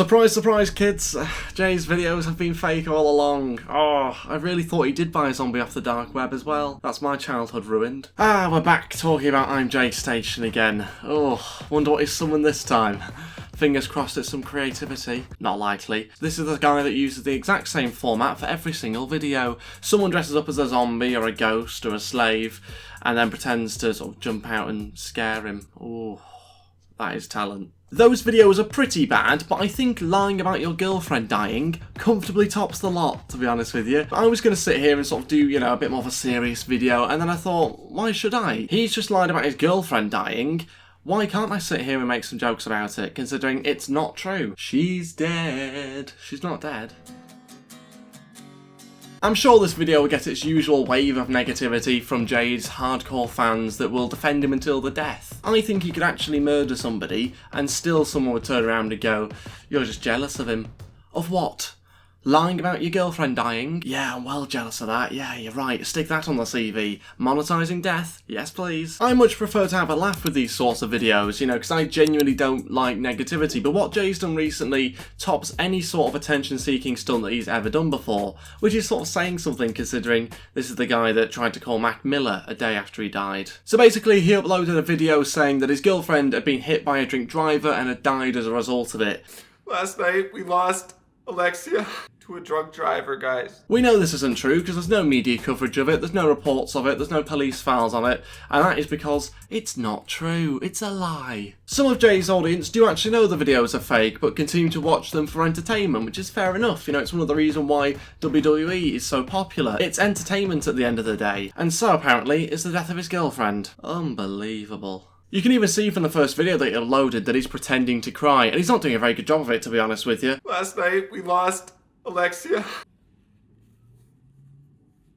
Surprise, surprise, kids. Jay's videos have been fake all along. Oh, I really thought he did buy a zombie off the dark web as well. That's my childhood ruined. We're back talking about ImJayStation again. Oh, wonder what he's summoned this time. Fingers crossed it's some creativity. Not likely. This is the guy that uses the exact same format for every single video. Someone dresses up as a zombie or a ghost or a slave and then pretends to sort of jump out and scare him. Oh, that is talent. Those videos are pretty bad, but I think lying about your girlfriend dying comfortably tops the lot, to be honest with you. I was going to sit here and sort of do, a bit more of a serious video, and then I thought, why should I? He's just lied about his girlfriend dying. Why can't I sit here and make some jokes about it, considering it's not true? She's dead. She's not dead. I'm sure this video will get its usual wave of negativity from Jay's hardcore fans that will defend him until the death. I think he could actually murder somebody and still someone would turn around and go, "You're just jealous of him." Of what? Lying about your girlfriend dying? Yeah, I'm well jealous of that. Yeah, you're right. Stick that on the CV. Monetizing death? Yes, please. I much prefer to have a laugh with these sorts of videos, because I genuinely don't like negativity, but what Jay's done recently tops any sort of attention-seeking stunt that he's ever done before, which is sort of saying something considering this is the guy that tried to call Mac Miller a day after he died. So basically, he uploaded a video saying that his girlfriend had been hit by a drink driver and had died as a result of it. Last night, we lost Alexia to a drunk driver, guys. We know this isn't true because there's no media coverage of it, there's no reports of it, there's no police files on it, and that is because it's not true, it's a lie. Some of Jay's audience do actually know the videos are fake, but continue to watch them for entertainment, which is fair enough. It's one of the reasons why WWE is so popular. It's entertainment at the end of the day, and so apparently is the death of his girlfriend. Unbelievable. You can even see from the first video that he uploaded that he's pretending to cry, and he's not doing a very good job of it, to be honest with you. Last night, we lost Alexia.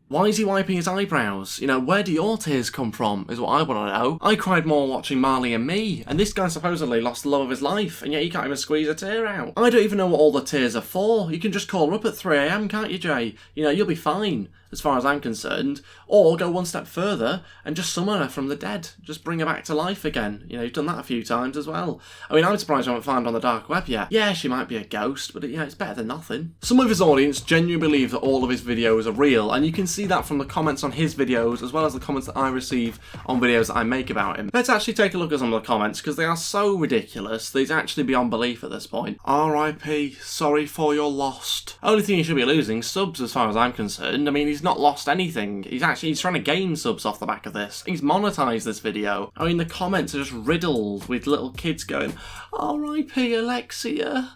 Why is he wiping his eyebrows? Where do your tears come from, is what I want to know. I cried more watching Marley and Me, and this guy supposedly lost the love of his life, and yet he can't even squeeze a tear out. I don't even know what all the tears are for. You can just call her up at 3 AM, can't you, Jay? You'll be fine, as far as I'm concerned. Or go one step further and just summon her from the dead. Just bring her back to life again. You've done that a few times as well. I'm surprised I haven't found her on the dark web yet. Yeah, she might be a ghost, but it's better than nothing. Some of his audience genuinely believe that all of his videos are real, and you can see that from the comments on his videos, as well as the comments that I receive on videos that I make about him. Let's actually take a look at some of the comments, because they are so ridiculous that it's actually beyond belief at this point. R.I.P. Sorry for your lost. Only thing he should be losing, subs as far as I'm concerned. He's not lost anything. He's trying to gain subs off the back of this. He's monetized this video. The comments are just riddled with little kids going, "R.I.P. Alexia.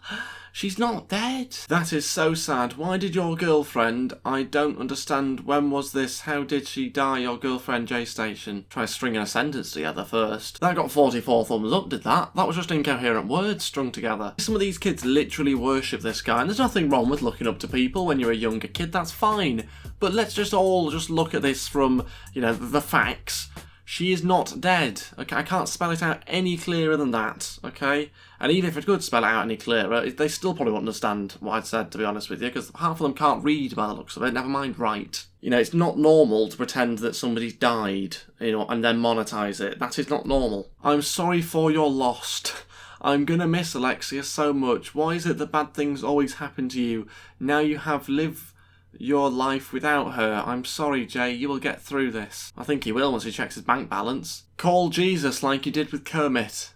She's not dead." That is so sad. Why did your girlfriend? I don't understand. When was this? How did she die? Your girlfriend, JayStation. Try stringing a sentence together first. That got 44 thumbs up, did that? That was just incoherent words strung together. Some of these kids literally worship this guy, and there's nothing wrong with looking up to people when you're a younger kid. That's fine. But let's just all look at this from, the facts. She is not dead, okay? I can't spell it out any clearer than that, okay? And even if I could spell it out any clearer, they still probably wouldn't understand what I'd said, to be honest with you, because half of them can't read by the looks of it, never mind write. It's not normal to pretend that somebody's died, and then monetize it. That is not normal. I'm sorry for your lost. I'm gonna miss Alexia so much. Why is it that bad things always happen to you? Now you have lived your life without her. I'm sorry, Jay, you will get through this. I think he will once he checks his bank balance. Call Jesus like you did with Kermit.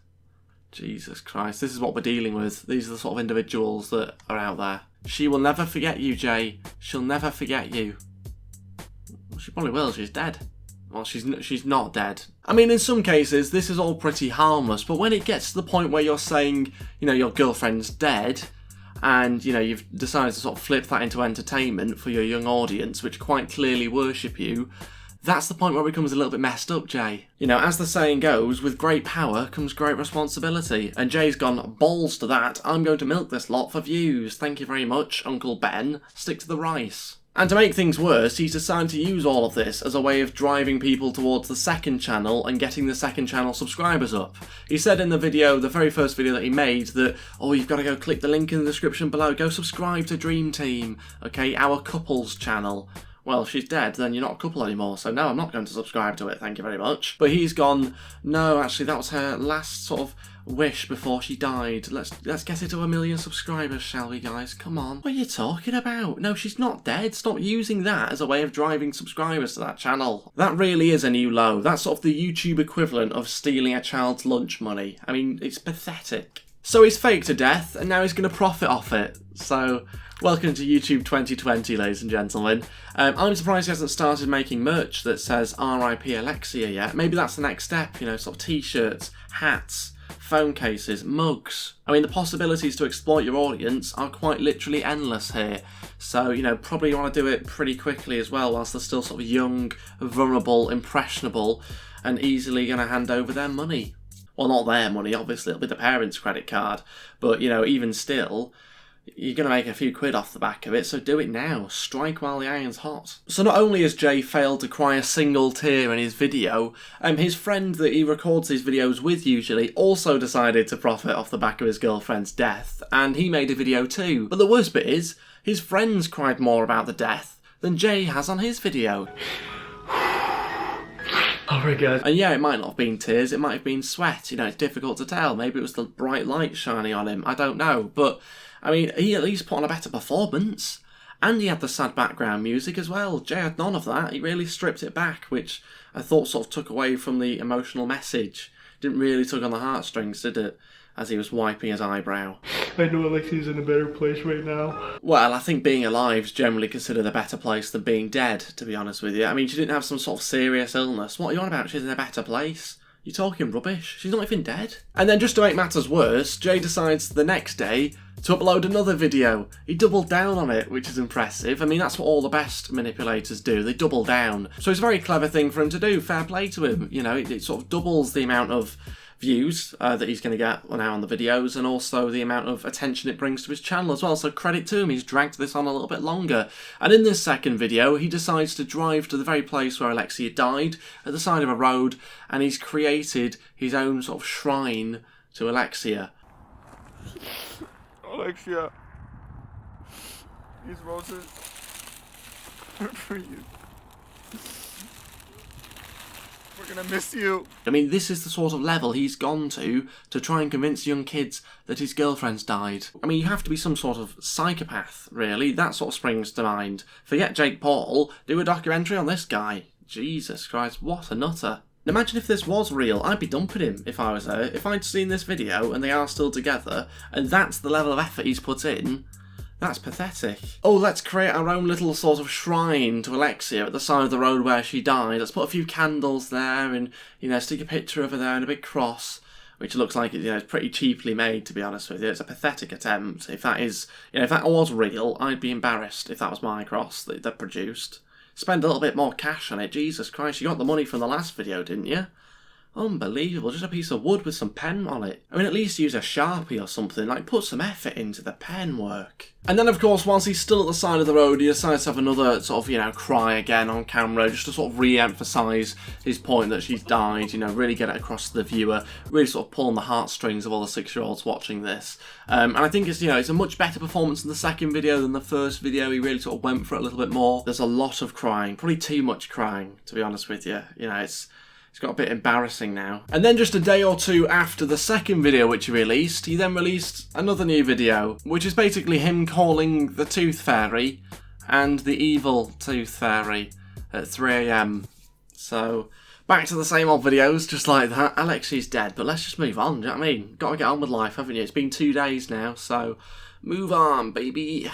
Jesus Christ, this is what we're dealing with. These are the sort of individuals that are out there. She will never forget you, Jay. She'll never forget you. Well, she probably will, she's dead. Well, she's not dead. In some cases, this is all pretty harmless, but when it gets to the point where you're saying, your girlfriend's dead, and, you've decided to sort of flip that into entertainment for your young audience, which quite clearly worship you, that's the point where it becomes a little bit messed up, Jay. As the saying goes, with great power comes great responsibility. And Jay's gone, balls to that, I'm going to milk this lot for views. Thank you very much, Uncle Ben. Stick to the rice. And to make things worse, he's decided to use all of this as a way of driving people towards the second channel and getting the second channel subscribers up. He said in the video, the very first video that he made, that, you've got to go click the link in the description below, go subscribe to Dream Team, okay, our couples channel. well, if she's dead, then you're not a couple anymore, so no, I'm not going to subscribe to it, thank you very much. But he's gone, no, actually, that was her last sort of wish before she died. Let's get it to 1 million subscribers, shall we, guys? Come on. What are you talking about? No, she's not dead. Stop using that as a way of driving subscribers to that channel. That really is a new low. That's sort of the YouTube equivalent of stealing a child's lunch money. I mean, it's pathetic. So he's faked to death, and now he's going to profit off it. So, welcome to YouTube 2020, ladies and gentlemen. I'm surprised he hasn't started making merch that says RIP Alexia yet. Maybe that's the next step, you know, sort of t-shirts, hats, phone cases, mugs. I mean, the possibilities to exploit your audience are quite literally endless here. So, you know, probably want to do it pretty quickly as well, whilst they're still sort of young, vulnerable, impressionable, and easily going to hand over their money. Well, not their money, obviously, it'll be the parents' credit card. But, you know, even still, you're going to make a few quid off the back of it, so do it now. Strike while the iron's hot. So not only has Jay failed to cry a single tear in his video, his friend that he records his videos with usually also decided to profit off the back of his girlfriend's death, and he made a video too. But the worst bit is, his friends cried more about the death than Jay has on his video. Oh my god. And yeah, it might not have been tears, it might have been sweat, you know, it's difficult to tell. Maybe it was the bright light shining on him, I don't know. But, I mean, he at least put on a better performance. And he had the sad background music as well. Jay had none of that, he really stripped it back, which I thought sort of took away from the emotional message. Didn't really tug on the heartstrings, did it? As he was wiping his eyebrow. I know Alexia's in a better place right now. Well, I think being alive is generally considered a better place than being dead, to be honest with you. I mean, she didn't have some sort of serious illness. What are you on about? She's in a better place? You're talking rubbish. She's not even dead. And then just to make matters worse, Jay decides the next day to upload another video. He doubled down on it, which is impressive. I mean, that's what all the best manipulators do. They double down. So it's a very clever thing for him to do. Fair play to him. You know, it sort of doubles the amount of views that he's going to get now on the videos, and also the amount of attention it brings to his channel as well, so credit to him, he's dragged this on a little bit longer. And in this second video, he decides to drive to the very place where Alexia died, at the side of a road, and he's created his own sort of shrine to Alexia. Alexia, these roses are for you. We're gonna miss you. I mean, this is the sort of level he's gone to try and convince young kids that his girlfriend's died. I mean, you have to be some sort of psychopath, really. That sort of springs to mind. Forget Jake Paul, do a documentary on this guy. Jesus Christ, what a nutter. Imagine if this was real, I'd be dumping him if I was her. If I'd seen this video and they are still together, and that's the level of effort he's put in, that's pathetic. Oh, let's create our own little sort of shrine to Alexia at the side of the road where she died. Let's put a few candles there and, you know, stick a picture of her there and a big cross, which looks like, you know, it's pretty cheaply made, to be honest with you. It's a pathetic attempt. If that is, you know, if that was real, I'd be embarrassed if that was my cross that they produced. Spend a little bit more cash on it. Jesus Christ, you got the money from the last video, didn't you? Unbelievable, just a piece of wood with some pen on it. I mean, at least use a Sharpie or something, like put some effort into the pen work. And then, of course, whilst he's still at the side of the road, he decides to have another sort of, you know, cry again on camera, just to sort of re-emphasise his point that she's died, you know, really get it across to the viewer, really sort of pulling the heartstrings of all the 6-year-olds watching this. And I think it's, you know, it's a much better performance in the second video than the first video. He really sort of went for it a little bit more. There's a lot of crying, probably too much crying, to be honest with you. You know, it's got a bit embarrassing now. And then just a day or two after the second video which he released, he then released another new video, which is basically him calling the Tooth Fairy and the evil Tooth Fairy at 3 AM. So, back to the same old videos, just like that. Alexia's dead, but let's just move on, do you know what I mean? Gotta get on with life, haven't you? It's been 2 days now, so move on, baby.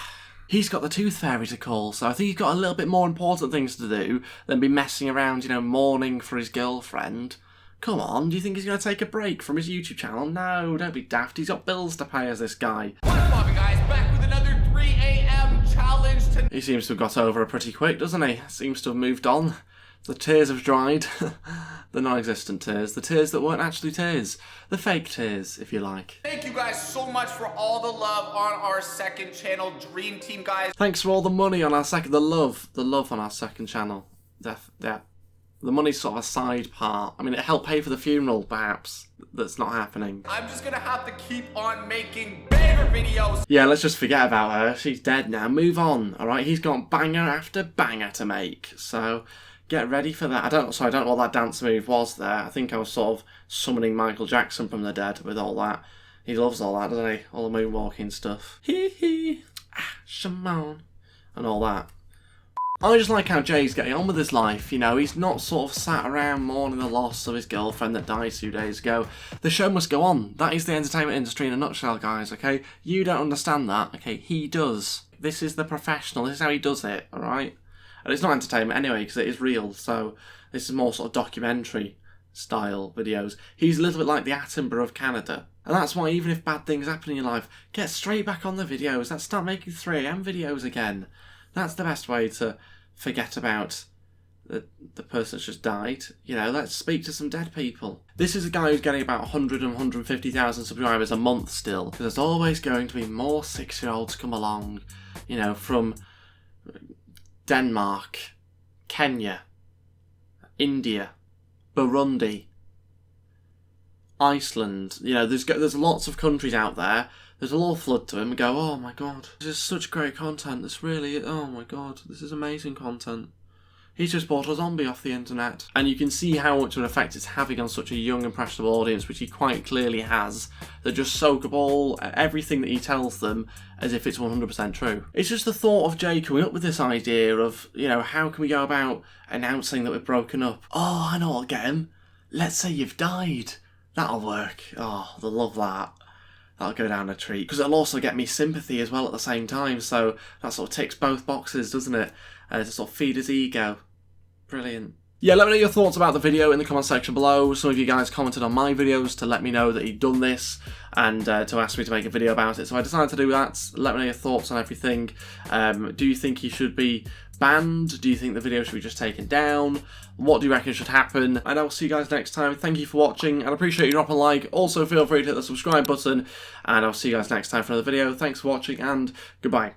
He's got the Tooth Fairy to call, so I think he's got a little bit more important things to do than be messing around, you know, mourning for his girlfriend. Come on, do you think he's going to take a break from his YouTube channel? No, don't be daft. He's got bills to pay as this guy. What's poppin', guys? Back with another 3 AM challenge to... He seems to have got over it pretty quick, doesn't he? Seems to have moved on. The tears have dried. The non-existent tears. The tears that weren't actually tears. The fake tears, if you like. Thank you guys so much for all the love on our second channel, Dream Team, guys. Thanks for all the money on our second... The love on our second channel. Yeah. The money's sort of a side part. I mean, it helped pay for the funeral, perhaps. That's not happening. I'm just gonna have to keep on making better videos. Yeah, let's just forget about her. She's dead now. Move on, alright? He's got banger after banger to make. So, get ready for that. I don't know what that dance move was there. I think I was sort of summoning Michael Jackson from the dead with all that. He loves all that, doesn't he? All the moonwalking stuff. Hee hee. Ah, Shimon. And all that. I just like how Jay's getting on with his life, you know, he's not sort of sat around mourning the loss of his girlfriend that died 2 days ago. The show must go on. That is the entertainment industry in a nutshell, guys, okay? You don't understand that, okay? He does. This is the professional, this is how he does it, alright? And it's not entertainment anyway, because it is real, so this is more sort of documentary style videos. He's a little bit like the Attenborough of Canada. And that's why even if bad things happen in your life, get straight back on the videos. Let's start making 3 AM videos again. That's the best way to forget about the person that's just died. You know, let's speak to some dead people. This is a guy who's getting about 100 and 150,000 subscribers a month still. Because there's always going to be more 6-year-olds come along, you know, from Denmark, Kenya, India, Burundi, Iceland. You know, there's lots of countries out there. There's a lot of flood to him and go, oh my god, this is such great content, this really, oh my god, this is amazing content. He's just bought a zombie off the internet. And you can see how much of an effect it's having on such a young, impressionable audience, which he quite clearly has, that just soak up everything that he tells them as if it's 100% true. It's just the thought of Jay coming up with this idea of, you know, how can we go about announcing that we're broken up? Oh, I know what'll get him. Let's say you've died. That'll work. Oh, they'll love that. That'll go down a treat. Because it'll also get me sympathy as well at the same time, so that sort of ticks both boxes, doesn't it? To sort of feed his ego. Brilliant. Yeah, let me know your thoughts about the video in the comment section below. Some of you guys commented on my videos to let me know that he'd done this and to ask me to make a video about it. So I decided to do that. Let me know your thoughts on everything. Do you think he should be banned? Do you think the video should be just taken down? What do you reckon should happen? And I'll see you guys next time. Thank you for watching and I appreciate you dropping a like. Also feel free to hit the subscribe button and I'll see you guys next time for another video. Thanks for watching and goodbye.